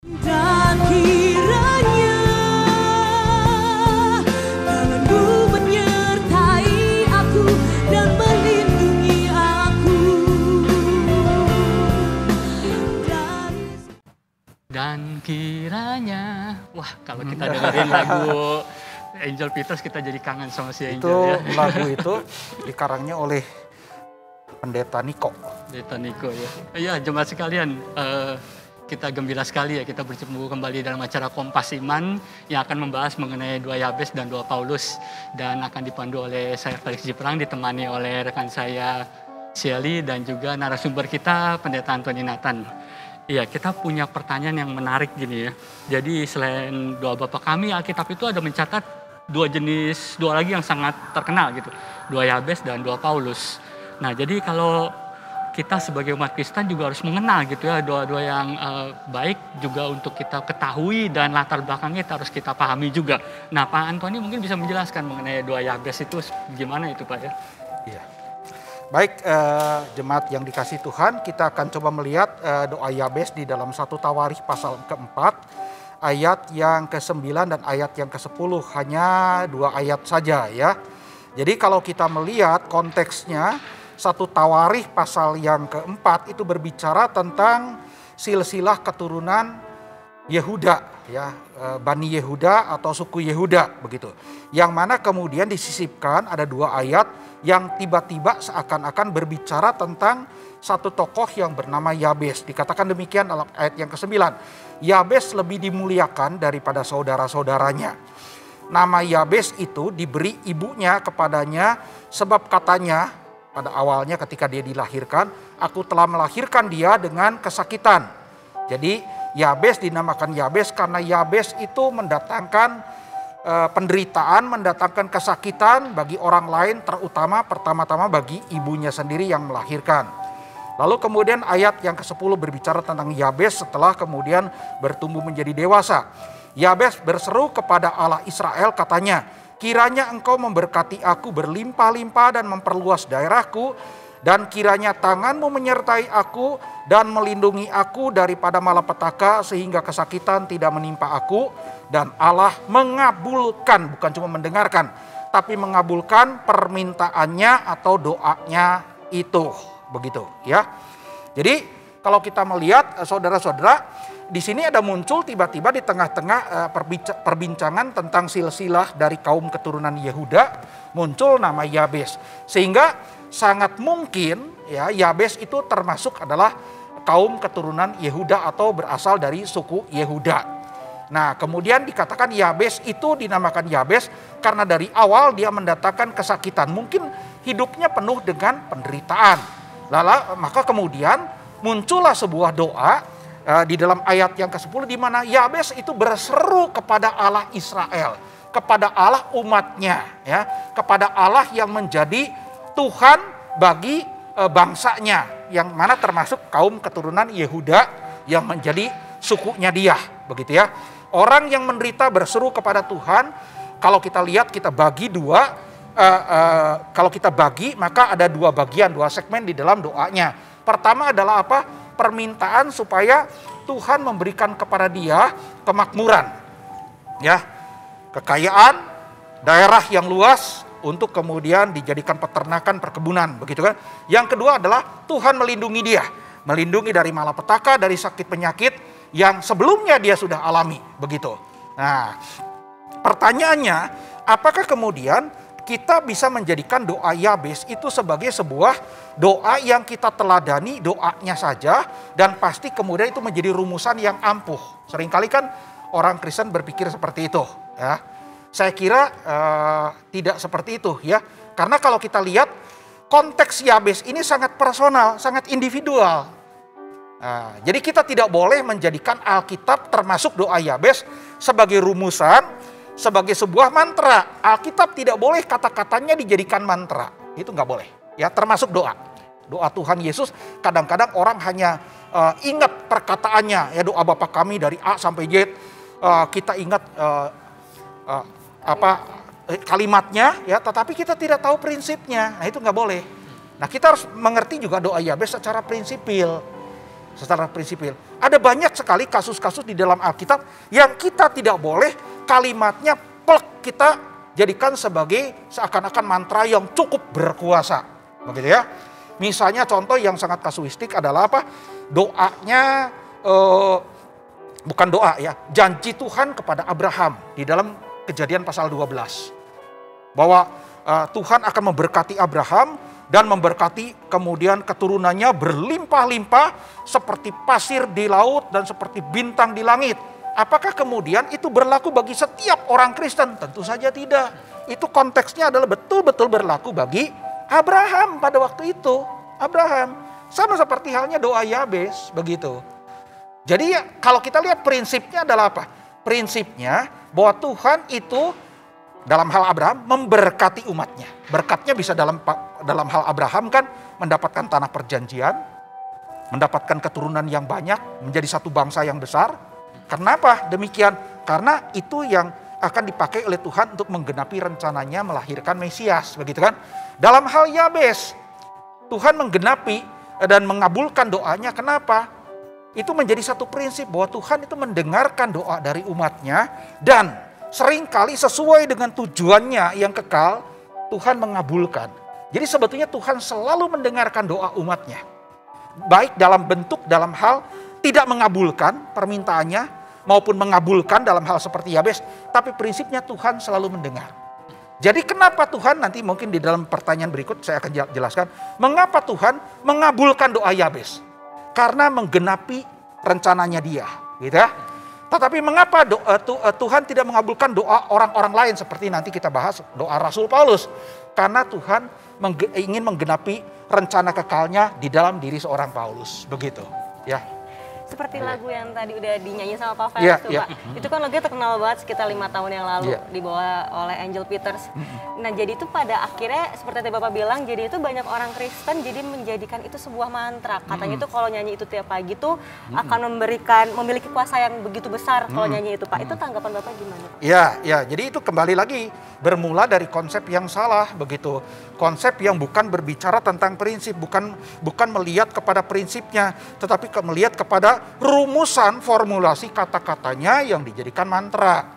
Dan kiranya tangan-Mu menyertai aku dan melindungi aku Dan kiranya, wah kalau kita dengerin lagu Angel Peters kita jadi kangen sama si Angel Itu ya. lagu itu dikarangnya oleh Pendeta Niko. Pendeta Niko ya. Iya jemaat sekalian, kita gembira sekali ya kita bertemu kembali dalam acara Kompas Iman yang akan membahas mengenai 2 Yabes dan 2 Paulus. Dan akan dipandu oleh saya Felix Jiprang, ditemani oleh rekan saya Shelly dan juga narasumber kita Pendeta Antoni Nathan. Iya, kita punya pertanyaan yang menarik gini ya. Jadi selain doa Bapa Kami, Alkitab itu ada mencatat 2 jenis doa lagi yang sangat terkenal gitu. 2 Yabes dan 2 Paulus. Nah, jadi kalau kita sebagai umat Kristen juga harus mengenal gitu ya doa-doa yang baik juga untuk kita ketahui dan latar belakangnya harus kita pahami juga. Nah, Pak Antoni mungkin bisa menjelaskan mengenai 2 Yabes itu gimana itu Pak ya? Iya. Baik, jemaat yang dikasih Tuhan, kita akan coba melihat doa Yabes di dalam 1 Tawarikh pasal keempat, ayat yang ke-9 dan ayat yang ke-10, hanya 2 ayat saja ya. Jadi kalau kita melihat konteksnya, 1 Tawarikh pasal yang keempat itu berbicara tentang silsilah keturunan Yehuda ya, Bani Yehuda atau suku Yehuda begitu. Yang mana kemudian disisipkan ada 2 ayat yang tiba-tiba seakan-akan berbicara tentang satu tokoh yang bernama Yabes. Dikatakan demikian dalam ayat yang ke-9. Yabes lebih dimuliakan daripada saudara-saudaranya. Nama Yabes itu diberi ibunya kepadanya sebab katanya pada awalnya ketika dia dilahirkan, aku telah melahirkan dia dengan kesakitan. Jadi Yabes dinamakan Yabes karena Yabes itu mendatangkan penderitaan, mendatangkan kesakitan bagi orang lain, terutama pertama-tama bagi ibunya sendiri yang melahirkan. Lalu kemudian ayat yang ke-10 berbicara tentang Yabes setelah kemudian bertumbuh menjadi dewasa. Yabes berseru kepada Allah Israel, katanya, kiranya engkau memberkati aku berlimpah-limpah dan memperluas daerahku, dan kiranya tanganmu menyertai aku dan melindungi aku daripada malapetaka sehingga kesakitan tidak menimpa aku. Dan Allah mengabulkan, bukan cuma mendengarkan, tapi mengabulkan permintaannya atau doanya itu. Begitu ya. Jadi kalau kita melihat saudara-saudara, di sini ada muncul tiba-tiba di tengah-tengah perbincangan tentang silsilah dari kaum keturunan Yehuda, muncul nama Yabes. Sehingga sangat mungkin ya Yabes itu termasuk adalah kaum keturunan Yehuda atau berasal dari suku Yehuda. Nah, kemudian dikatakan Yabes itu dinamakan Yabes karena dari awal dia mendatangkan kesakitan. Mungkin hidupnya penuh dengan penderitaan. Lalu maka kemudian muncullah sebuah doa di dalam ayat yang ke-10 di mana Yabes itu berseru kepada Allah Israel, kepada Allah umatnya ya, kepada Allah yang menjadi Tuhan bagi bangsanya, yang mana termasuk kaum keturunan Yehuda yang menjadi sukunya dia, begitu ya. Orang yang menderita berseru kepada Tuhan. Kalau kita lihat, kita bagi 2. Kalau kita bagi, maka ada 2 bagian, 2 segmen di dalam doanya. Pertama adalah apa? Permintaan supaya Tuhan memberikan kepada dia kemakmuran, ya, kekayaan, daerah yang luas untuk kemudian dijadikan peternakan, perkebunan, begitu kan? Yang kedua adalah Tuhan melindungi dia, melindungi dari malapetaka, dari sakit penyakit yang sebelumnya dia sudah alami, begitu. Nah, pertanyaannya, apakah kemudian kita bisa menjadikan doa Yabes itu sebagai sebuah doa yang kita teladani doanya saja dan pasti kemudian itu menjadi rumusan yang ampuh? Seringkali kan orang Kristen berpikir seperti itu, ya. Saya kira tidak seperti itu, ya. Karena kalau kita lihat konteks Yabes ini sangat personal, sangat individual. Nah, jadi kita tidak boleh menjadikan Alkitab termasuk doa Yabes sebagai rumusan, sebagai sebuah mantra. Alkitab tidak boleh kata-katanya dijadikan mantra. Itu nggak boleh. Ya, termasuk doa. Doa Tuhan Yesus kadang-kadang orang hanya ingat perkataannya. Ya, doa Bapa Kami dari A sampai Z. Kita ingat kalimatnya, ya, tetapi kita tidak tahu prinsipnya. Nah, itu nggak boleh. Nah, kita harus mengerti juga doa Yabes secara prinsipil. secara prinsipil. Ada banyak sekali kasus-kasus di dalam Alkitab yang kita tidak boleh kalimatnya plek kita jadikan sebagai seakan-akan mantra yang cukup berkuasa. Begitu ya. Misalnya contoh yang sangat kasuistik adalah apa? Doanya, bukan doa ya, janji Tuhan kepada Abraham di dalam Kejadian pasal 12. Bahwa Tuhan akan memberkati Abraham dan memberkati kemudian keturunannya berlimpah-limpah seperti pasir di laut dan seperti bintang di langit. Apakah kemudian itu berlaku bagi setiap orang Kristen? Tentu saja tidak. Itu konteksnya adalah betul-betul berlaku bagi Abraham pada waktu itu. Abraham. Sama seperti halnya doa Yabes begitu. Jadi kalau kita lihat prinsipnya adalah apa? Prinsipnya bahwa Tuhan itu dalam hal Abraham memberkati umatnya. Berkatnya bisa dalam hal Abraham kan mendapatkan tanah perjanjian, mendapatkan keturunan yang banyak, menjadi satu bangsa yang besar. Kenapa demikian? Karena itu yang akan dipakai oleh Tuhan untuk menggenapi rencananya melahirkan Mesias, begitu kan? Dalam hal Yabes, Tuhan menggenapi dan mengabulkan doanya. Kenapa? Itu menjadi satu prinsip bahwa Tuhan itu mendengarkan doa dari umatnya dan seringkali sesuai dengan tujuannya yang kekal, Tuhan mengabulkan. Jadi sebetulnya Tuhan selalu mendengarkan doa umatnya. Baik dalam bentuk, dalam hal tidak mengabulkan permintaannya, maupun mengabulkan dalam hal seperti Yabes. Tapi prinsipnya Tuhan selalu mendengar. Jadi kenapa Tuhan, nanti mungkin di dalam pertanyaan berikut saya akan jelaskan. Mengapa Tuhan mengabulkan doa Yabes? Karena menggenapi rencananya dia. Gitu ya. Tetapi mengapa Tuhan tidak mengabulkan doa orang-orang lain seperti nanti kita bahas doa Rasul Paulus? Karena Tuhan ingin menggenapi rencana kekalnya di dalam diri seorang Paulus. Begitu ya. Seperti lagu yang tadi udah dinyanyi sama Pak Felix tuh Pak. Itu kan lagunya terkenal banget sekitar 5 tahun yang lalu dibawa oleh Angel Peters. Nah jadi itu pada akhirnya seperti tadi Bapak bilang, jadi itu banyak orang Kristen jadi menjadikan itu sebuah mantra. Katanya itu kalau nyanyi itu tiap pagi tuh akan memiliki kuasa yang begitu besar kalau nyanyi itu Pak. Itu tanggapan Bapak gimana Pak? Ya, jadi itu kembali lagi bermula dari konsep yang salah begitu. Konsep yang bukan berbicara tentang prinsip, bukan melihat kepada prinsipnya, tetapi melihat kepada rumusan formulasi kata-katanya yang dijadikan mantra.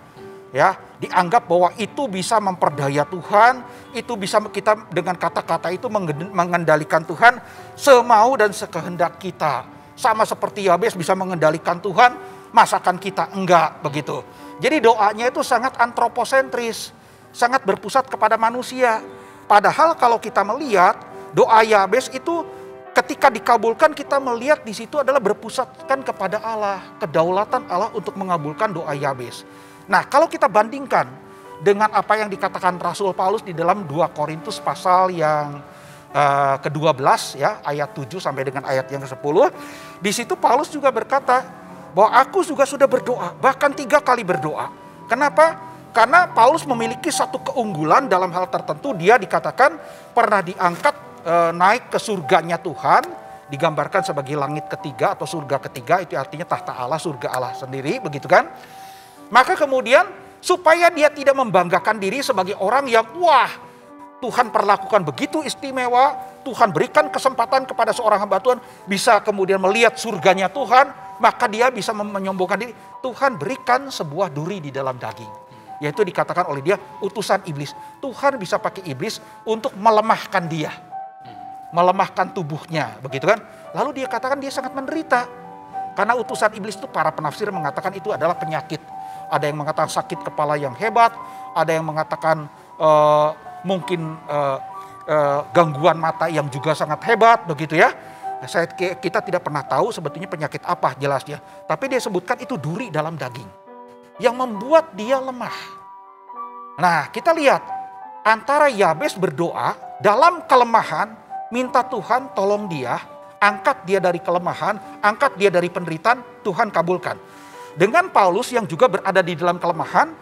Ya, dianggap bahwa itu bisa memperdaya Tuhan, itu bisa kita dengan kata-kata itu mengendalikan Tuhan semau dan sekehendak kita. Sama seperti Yabes bisa mengendalikan Tuhan, masakan kita enggak begitu. Jadi doanya itu sangat antroposentris, sangat berpusat kepada manusia. Padahal kalau kita melihat doa Yabes itu ketika dikabulkan kita melihat di situ adalah berpusatkan kepada Allah, kedaulatan Allah untuk mengabulkan doa Yabes. Nah, kalau kita bandingkan dengan apa yang dikatakan Rasul Paulus di dalam 2 Korintus pasal yang ke-12 ya, ayat 7 sampai dengan ayat yang ke-10, di situ Paulus juga berkata bahwa aku juga sudah berdoa, bahkan 3 kali berdoa. Kenapa? Karena Paulus memiliki satu keunggulan dalam hal tertentu. Dia dikatakan pernah diangkat naik ke surganya Tuhan, digambarkan sebagai langit ketiga atau surga ketiga, itu artinya tahta Allah, surga Allah sendiri, begitu kan? Maka kemudian supaya dia tidak membanggakan diri sebagai orang yang wah Tuhan perlakukan begitu istimewa, Tuhan berikan kesempatan kepada seorang hamba Tuhan bisa kemudian melihat surganya Tuhan, maka dia bisa menyombongkan diri. Tuhan berikan sebuah duri di dalam daging. Yaitu dikatakan oleh dia utusan iblis. Tuhan bisa pakai iblis untuk melemahkan dia. Melemahkan tubuhnya, begitu kan? Lalu dia katakan dia sangat menderita. Karena utusan iblis itu para penafsir mengatakan itu adalah penyakit. Ada yang mengatakan sakit kepala yang hebat, ada yang mengatakan mungkin gangguan mata yang juga sangat hebat, begitu ya. Kita tidak pernah tahu sebetulnya penyakit apa jelasnya. Tapi dia sebutkan itu duri dalam daging yang membuat dia lemah. Nah, kita lihat antara Yabes berdoa dalam kelemahan, minta Tuhan tolong dia, angkat dia dari kelemahan, angkat dia dari penderitaan, Tuhan kabulkan. Dengan Paulus yang juga berada di dalam kelemahan,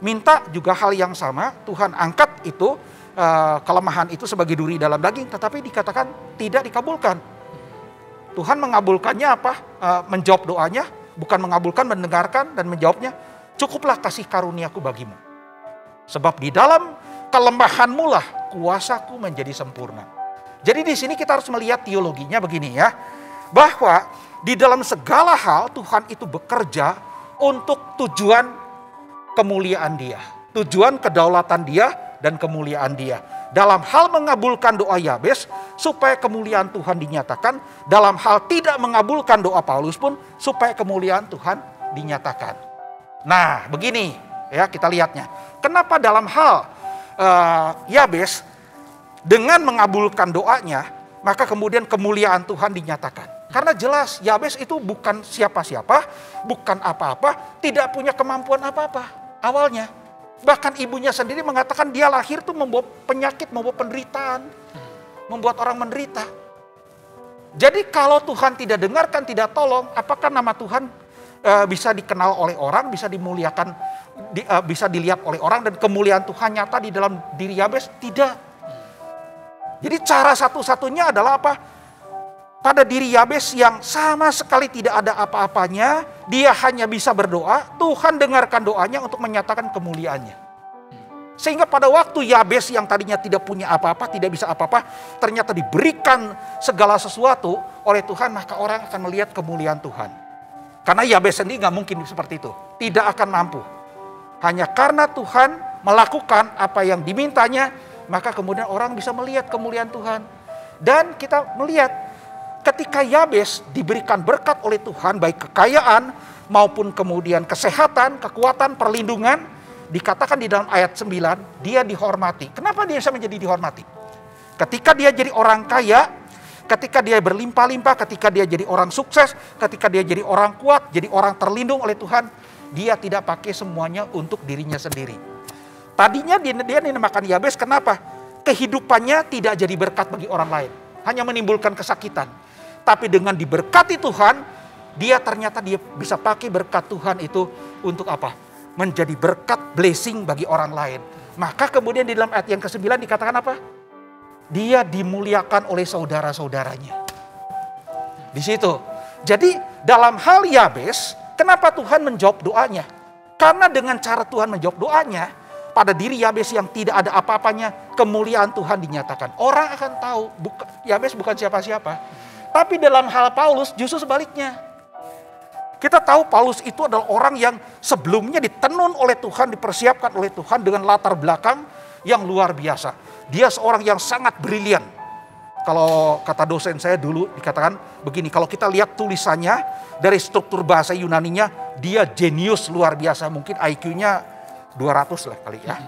minta juga hal yang sama, Tuhan angkat itu kelemahan itu sebagai duri dalam daging, tetapi dikatakan tidak dikabulkan. Tuhan mengabulkannya apa? Menjawab doanya. Bukan mengabulkan, mendengarkan dan menjawabnya, cukuplah kasih karuniaku bagimu. Sebab di dalam kelemahanmu lah kuasaku menjadi sempurna. Jadi di sini kita harus melihat teologinya begini ya. Bahwa di dalam segala hal Tuhan itu bekerja untuk tujuan kemuliaan Dia. Tujuan kedaulatan Dia dan kemuliaan Dia. Dalam hal mengabulkan doa Yabes supaya kemuliaan Tuhan dinyatakan. Dalam hal tidak mengabulkan doa Paulus pun supaya kemuliaan Tuhan dinyatakan. Nah begini ya kita lihatnya. Kenapa dalam hal Yabes dengan mengabulkan doanya maka kemudian kemuliaan Tuhan dinyatakan. Karena jelas Yabes itu bukan siapa-siapa, bukan apa-apa, tidak punya kemampuan apa-apa awalnya. Bahkan ibunya sendiri mengatakan dia lahir tuh membawa penyakit, membawa penderitaan. Membuat orang menderita. Jadi kalau Tuhan tidak dengarkan, tidak tolong, apakah nama Tuhan bisa dikenal oleh orang, bisa dimuliakan, bisa dilihat oleh orang, dan kemuliaan Tuhan nyata di dalam diri Yabes? Tidak. Jadi cara satu-satunya adalah apa? Pada diri Yabes yang sama sekali tidak ada apa-apanya, dia hanya bisa berdoa, Tuhan dengarkan doanya untuk menyatakan kemuliaannya. Sehingga pada waktu Yabes yang tadinya tidak punya apa-apa, tidak bisa apa-apa, ternyata diberikan segala sesuatu oleh Tuhan, maka orang akan melihat kemuliaan Tuhan. Karena Yabes sendiri nggak mungkin seperti itu, tidak akan mampu. Hanya karena Tuhan melakukan apa yang dimintanya, maka kemudian orang bisa melihat kemuliaan Tuhan. Dan kita melihat ketika Yabes diberikan berkat oleh Tuhan, baik kekayaan maupun kemudian kesehatan, kekuatan, perlindungan, dikatakan di dalam ayat 9, dia dihormati. Kenapa dia bisa menjadi dihormati? Ketika dia jadi orang kaya, ketika dia berlimpah-limpah, ketika dia jadi orang sukses, ketika dia jadi orang kuat, jadi orang terlindung oleh Tuhan, dia tidak pakai semuanya untuk dirinya sendiri. Tadinya dia dinamakan Yabes, kenapa? Kehidupannya tidak jadi berkat bagi orang lain, hanya menimbulkan kesakitan. Tapi dengan diberkati Tuhan, dia ternyata dia bisa pakai berkat Tuhan itu untuk apa? Menjadi berkat blessing bagi orang lain. Maka kemudian di dalam ayat yang ke-9 dikatakan apa? Dia dimuliakan oleh saudara-saudaranya. Di situ. Jadi dalam hal Yabes, kenapa Tuhan menjawab doanya? Karena dengan cara Tuhan menjawab doanya, pada diri Yabes yang tidak ada apa-apanya, kemuliaan Tuhan dinyatakan. Orang akan tahu Yabes bukan siapa-siapa. Tapi dalam hal Paulus justru sebaliknya. Kita tahu Paulus itu adalah orang yang sebelumnya ditenun oleh Tuhan, dipersiapkan oleh Tuhan dengan latar belakang yang luar biasa. Dia seorang yang sangat brilian. Kalau kata dosen saya dulu dikatakan begini, kalau kita lihat tulisannya dari struktur bahasa Yunaninya, dia jenius luar biasa. Mungkin IQ-nya 200 lah kali ya.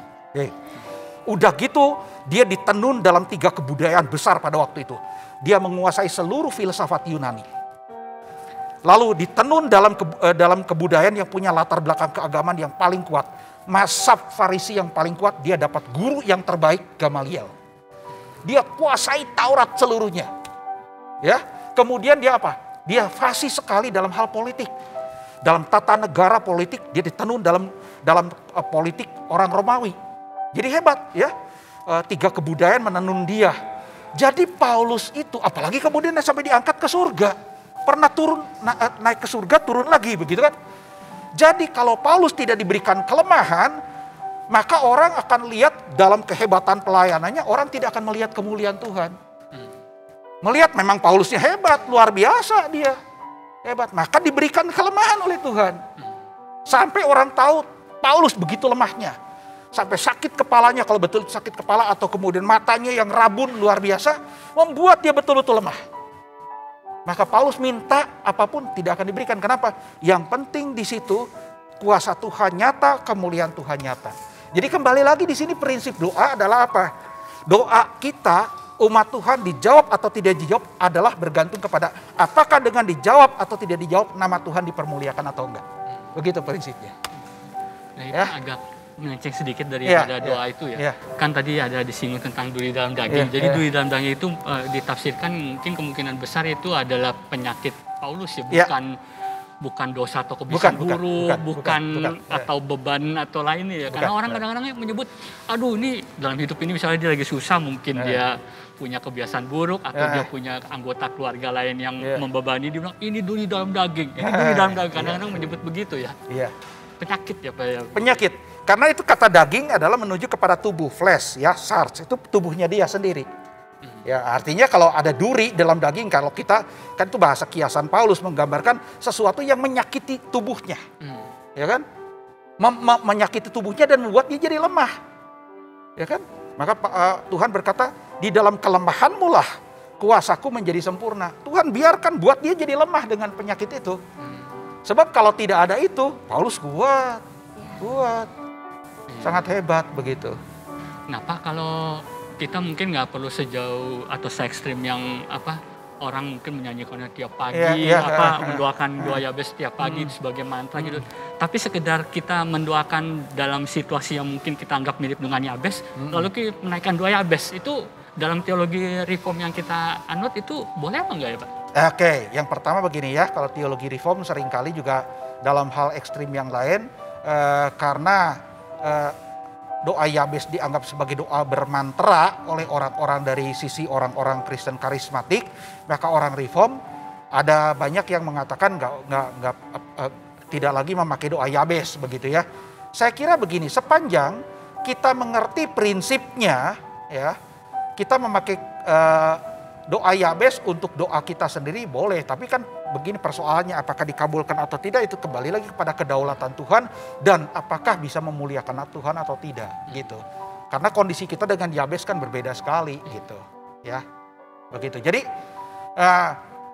Udah gitu dia ditenun dalam 3 kebudayaan besar pada waktu itu. Dia menguasai seluruh filsafat Yunani. Lalu ditenun dalam kebudayaan yang punya latar belakang keagamaan yang paling kuat. Mazhab Farisi yang paling kuat, dia dapat guru yang terbaik, Gamaliel. Dia kuasai Taurat seluruhnya. Ya, kemudian dia apa? Dia fasih sekali dalam hal politik. Dalam tata negara politik, dia ditenun dalam politik orang Romawi. Jadi hebat ya. 3 kebudayaan menenun dia. Jadi Paulus itu apalagi kemudian sampai diangkat ke surga. Pernah naik ke surga, turun lagi begitu kan. Jadi kalau Paulus tidak diberikan kelemahan, maka orang akan lihat dalam kehebatan pelayanannya, orang tidak akan melihat kemuliaan Tuhan. Melihat memang Paulusnya hebat, luar biasa dia. Hebat, maka diberikan kelemahan oleh Tuhan. Sampai orang tahu Paulus begitu lemahnya. Sampai sakit kepalanya, kalau betul sakit kepala, atau kemudian matanya yang rabun luar biasa, membuat dia betul-betul lemah. Maka Paulus minta apapun tidak akan diberikan. Kenapa? Yang penting di situ kuasa Tuhan nyata, kemuliaan Tuhan nyata. Jadi kembali lagi di sini prinsip doa adalah apa? Doa kita umat Tuhan dijawab atau tidak dijawab adalah bergantung kepada apakah dengan dijawab atau tidak dijawab nama Tuhan dipermuliakan atau enggak. Begitu prinsipnya. Nah itu agak melenceng sedikit daripada doa itu ya. Kan tadi ada di sini tentang duri dalam daging. Jadi duri dalam daging itu ditafsirkan mungkin kemungkinan besar itu adalah penyakit Paulus ya, bukan dosa atau kebiasaan buruk, bukan atau beban atau lainnya ya. Karena orang kadang-kadang menyebut, aduh ini dalam hidup ini misalnya dia lagi susah, mungkin dia punya kebiasaan buruk atau dia punya anggota keluarga lain yang membebani, dia bilang ini duri dalam daging, ini duri dalam daging. Kadang-kadang menyebut begitu ya. Penyakit ya Pak ya. Penyakit. Karena itu kata daging adalah menuju kepada tubuh, flesh ya, sarx, itu tubuhnya dia sendiri. Ya, artinya kalau ada duri dalam daging, kalau kita kan itu bahasa kiasan Paulus menggambarkan sesuatu yang menyakiti tubuhnya. Ya kan? Menyakiti tubuhnya dan membuat dia jadi lemah. Ya kan? Maka Tuhan berkata, di dalam kelemahanmu lah kuasaku menjadi sempurna. Tuhan biarkan buat dia jadi lemah dengan penyakit itu. Sebab kalau tidak ada itu, Paulus kuat. Sangat hebat begitu. Kenapa kalau kita mungkin nggak perlu sejauh atau se-ekstrim yang orang mungkin menyanyikannya tiap pagi, mendoakan doa Yabes tiap pagi sebagai mantra gitu. Tapi sekedar kita mendoakan dalam situasi yang mungkin kita anggap mirip dengan Yabes, lalu kita menaikkan doa Yabes, itu dalam teologi reform yang kita anut itu boleh apa enggak ya Pak? Oke, yang pertama begini ya, kalau teologi reform seringkali juga dalam hal ekstrim yang lain, karena doa Yabes dianggap sebagai doa bermantra oleh orang-orang dari sisi orang-orang Kristen karismatik, maka orang reform ada banyak yang mengatakan tidak lagi memakai doa Yabes begitu ya. Saya kira begini, sepanjang kita mengerti prinsipnya ya, kita memakai doa Yabes untuk doa kita sendiri boleh, tapi kan begini persoalannya, apakah dikabulkan atau tidak itu kembali lagi kepada kedaulatan Tuhan dan apakah bisa memuliakan Tuhan atau tidak gitu. Karena kondisi kita dengan Yabes kan berbeda sekali gitu ya. Begitu. Jadi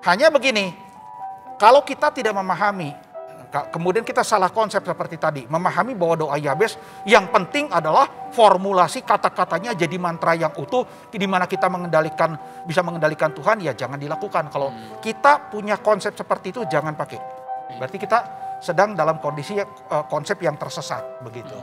hanya begini, kalau kita tidak memahami, kemudian kita salah konsep seperti tadi, memahami bahwa doa Yabes yang penting adalah formulasi kata-katanya jadi mantra yang utuh, di mana kita bisa mengendalikan Tuhan, ya jangan dilakukan. Kalau kita punya konsep seperti itu, jangan pakai. Berarti kita sedang dalam kondisi konsep yang tersesat begitu.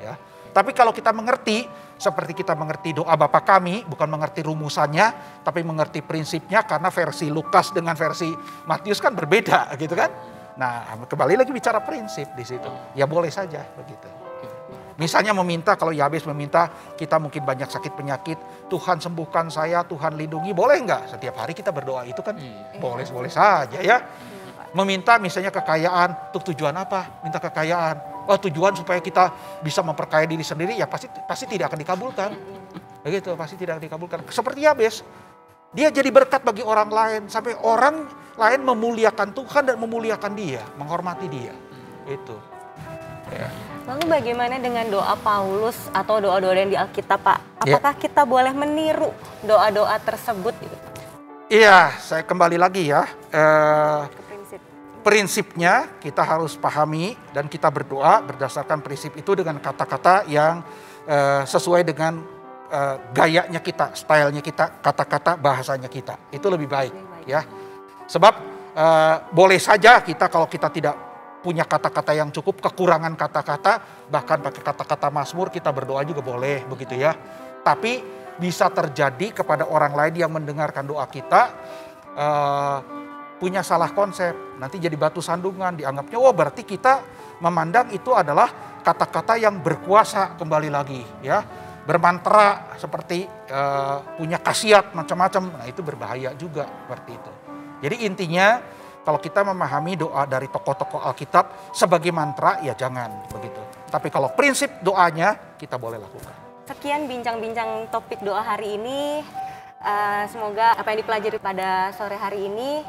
Ya. Tapi kalau kita mengerti, seperti kita mengerti doa Bapa kami, bukan mengerti rumusannya, tapi mengerti prinsipnya, karena versi Lukas dengan versi Matius kan berbeda gitu kan. Nah, kembali lagi bicara prinsip di situ. Ya boleh saja begitu. Misalnya kalau Yabes meminta, kita mungkin banyak sakit penyakit, Tuhan sembuhkan saya, Tuhan lindungi, boleh nggak? Setiap hari kita berdoa itu kan boleh saja ya. Meminta misalnya kekayaan, untuk tujuan apa? Minta kekayaan. Tujuan supaya kita bisa memperkaya diri sendiri, ya pasti tidak akan dikabulkan. Begitu, pasti tidak akan dikabulkan. Seperti Yabes. Dia jadi berkat bagi orang lain, sampai orang lain memuliakan Tuhan dan memuliakan dia, menghormati dia. Itu. Ya. Lalu bagaimana dengan doa Paulus atau doa-doa yang di Alkitab, Pak? Apakah kita boleh meniru doa-doa tersebut? Iya, saya kembali lagi ya. Prinsipnya kita harus pahami dan kita berdoa berdasarkan prinsip itu dengan kata-kata yang sesuai dengan gayanya kita, stylenya kita, kata-kata bahasanya kita. Itu lebih baik ya. Sebab boleh saja kita kalau kita tidak punya kata-kata yang cukup, kekurangan kata-kata, bahkan pakai kata-kata Mazmur kita berdoa juga boleh begitu ya. Tapi bisa terjadi kepada orang lain yang mendengarkan doa kita punya salah konsep. Nanti jadi batu sandungan, dianggapnya berarti kita memandang itu adalah kata-kata yang berkuasa, kembali lagi ya. Bermantra seperti punya khasiat macam-macam, nah itu berbahaya juga seperti itu. Jadi intinya kalau kita memahami doa dari tokoh-tokoh Alkitab sebagai mantra, ya jangan begitu. Tapi kalau prinsip doanya kita boleh lakukan. Sekian bincang-bincang topik doa hari ini. Semoga apa yang dipelajari pada sore hari ini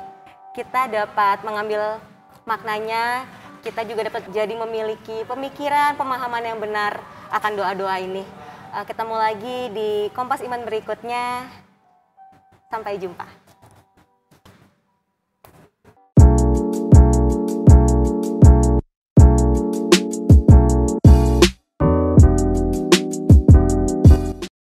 kita dapat mengambil maknanya, kita juga dapat jadi memiliki pemikiran, pemahaman yang benar akan doa-doa ini. Ketemu lagi di Kompas Iman berikutnya. Sampai jumpa.